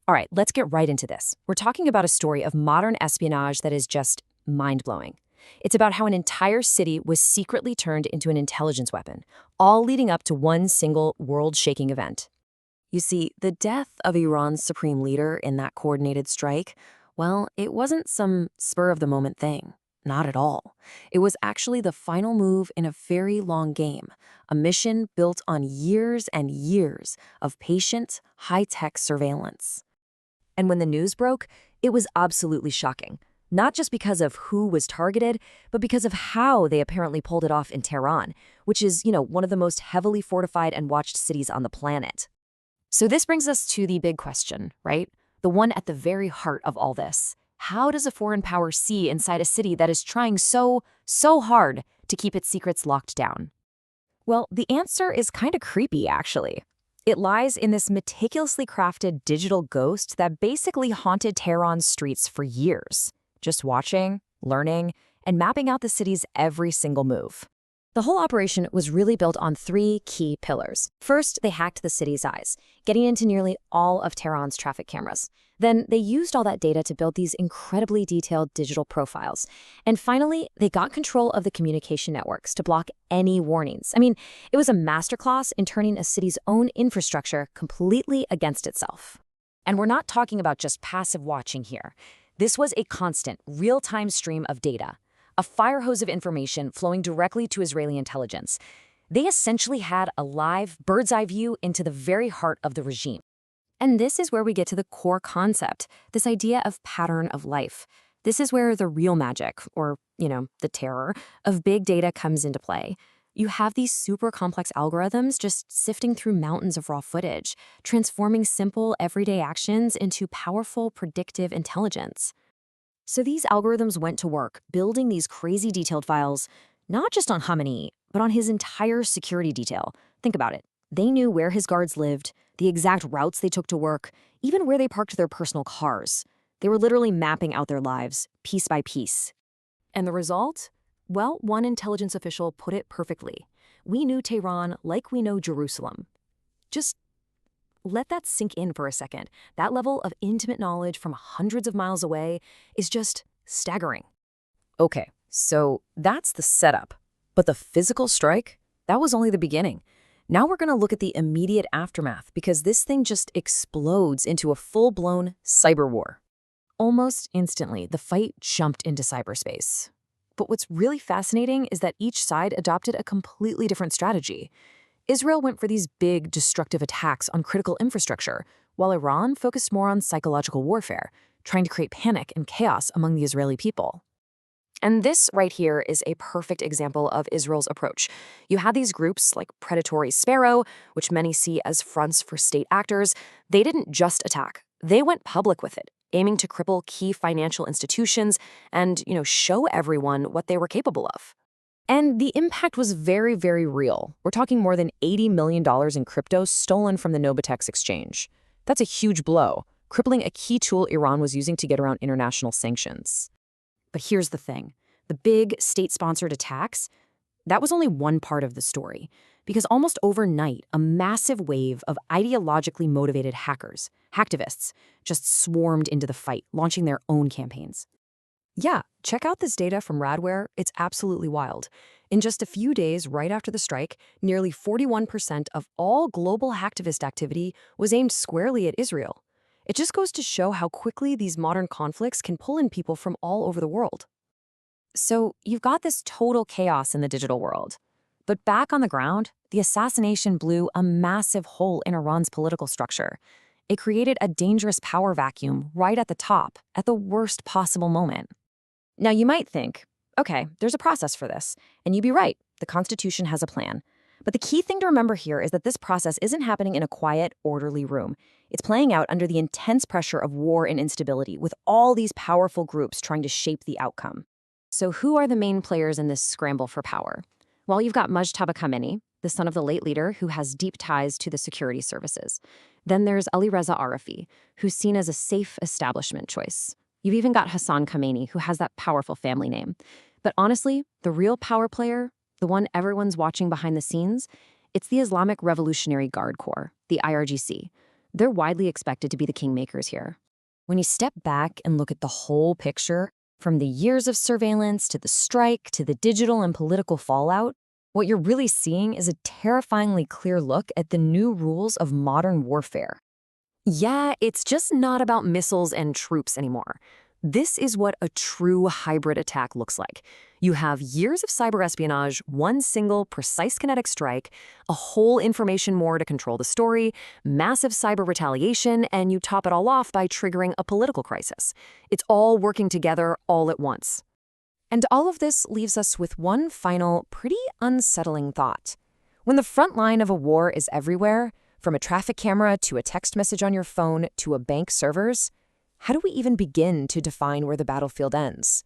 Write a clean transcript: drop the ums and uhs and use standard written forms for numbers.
All right, let's get right into this. We're talking about a story of modern espionage that is just mind-blowing. It's about how an entire city was secretly turned into an intelligence weapon, all leading up to one single world-shaking event. You see, the death of Iran's supreme leader in that coordinated strike, well, it wasn't some spur-of-the-moment thing. Not at all. It was actually the final move in a very long game, a mission built on years and years of patient, high-tech surveillance. And when the news broke, it was absolutely shocking. Not just because of who was targeted, but because of how they apparently pulled it off in Tehran, which is, one of the most heavily fortified and watched cities on the planet. So this brings us to the big question, right? The one at the very heart of all this. How does a foreign power see inside a city that is trying so hard to keep its secrets locked down? Well, the answer is kind of creepy, actually. It lies in this meticulously crafted digital ghost that basically haunted Tehran's streets for years, just watching, learning, and mapping out the city's every single move. The whole operation was really built on three key pillars. First, they hacked the city's eyes, getting into nearly all of Tehran's traffic cameras. Then they used all that data to build these incredibly detailed digital profiles. And finally, they got control of the communication networks to block any warnings. I mean, it was a masterclass in turning a city's own infrastructure completely against itself. And we're not talking about just passive watching here. This was a constant, real-time stream of data, a fire hose of information flowing directly to Israeli intelligence. They essentially had a live, bird's-eye view into the very heart of the regime. And this is where we get to the core concept, this idea of pattern of life. This is where the real magic, or, the terror, of big data comes into play. You have these super complex algorithms just sifting through mountains of raw footage, transforming simple, everyday actions into powerful, predictive intelligence. So these algorithms went to work building these crazy detailed files, not just on Khamenei, but on his entire security detail. Think about it. They knew where his guards lived, the exact routes they took to work, even where they parked their personal cars. They were literally mapping out their lives, piece by piece. And the result? Well, one intelligence official put it perfectly. We knew Tehran like we know Jerusalem. Just let that sink in for a second. That level of intimate knowledge from hundreds of miles away is just staggering. Okay, so that's the setup. But the physical strike? That was only the beginning. Now we're going to look at the immediate aftermath, because this thing just explodes into a full-blown cyber war. Almost instantly, the fight jumped into cyberspace. But what's really fascinating is that each side adopted a completely different strategy. Israel went for these big, destructive attacks on critical infrastructure, while Iran focused more on psychological warfare, trying to create panic and chaos among the Israeli people. And this right here is a perfect example of Israel's approach. You had these groups like Predatory Sparrow, which many see as fronts for state actors. They didn't just attack. They went public with it, aiming to cripple key financial institutions and, show everyone what they were capable of. And the impact was very, very real. We're talking more than $80 million in crypto stolen from the Novatex exchange. That's a huge blow, crippling a key tool Iran was using to get around international sanctions. But here's the thing. The big state-sponsored attacks, that was only one part of the story, because almost overnight, a massive wave of ideologically motivated hackers, hacktivists, just swarmed into the fight, launching their own campaigns. Yeah, check out this data from Radware. It's absolutely wild. In just a few days right after the strike, nearly 41% of all global hacktivist activity was aimed squarely at Israel. It just goes to show how quickly these modern conflicts can pull in people from all over the world. So you've got this total chaos in the digital world. But back on the ground, the assassination blew a massive hole in Iran's political structure. It created a dangerous power vacuum right at the top, at the worst possible moment. Now you might think, okay, there's a process for this, and you'd be right, the Constitution has a plan. But the key thing to remember here is that this process isn't happening in a quiet, orderly room. It's playing out under the intense pressure of war and instability, with all these powerful groups trying to shape the outcome. So who are the main players in this scramble for power? Well, you've got Mujtaba Khamenei, the son of the late leader who has deep ties to the security services. Then there's Ali Reza Arafi, who's seen as a safe establishment choice. You've even got Hassan Khamenei, who has that powerful family name. But honestly, the real power player, the one everyone's watching behind the scenes, it's the Islamic Revolutionary Guard Corps, the IRGC. They're widely expected to be the kingmakers here. When you step back and look at the whole picture, from the years of surveillance to the strike to the digital and political fallout, what you're really seeing is a terrifyingly clear look at the new rules of modern warfare. Yeah, it's just not about missiles and troops anymore. This is what a true hybrid attack looks like. You have years of cyber espionage, one single precise kinetic strike, a whole information war to control the story, massive cyber retaliation, and you top it all off by triggering a political crisis. It's all working together all at once. And all of this leaves us with one final, pretty unsettling thought. When the front line of a war is everywhere, from a traffic camera to a text message on your phone to a bank servers, how do we even begin to define where the battlefield ends?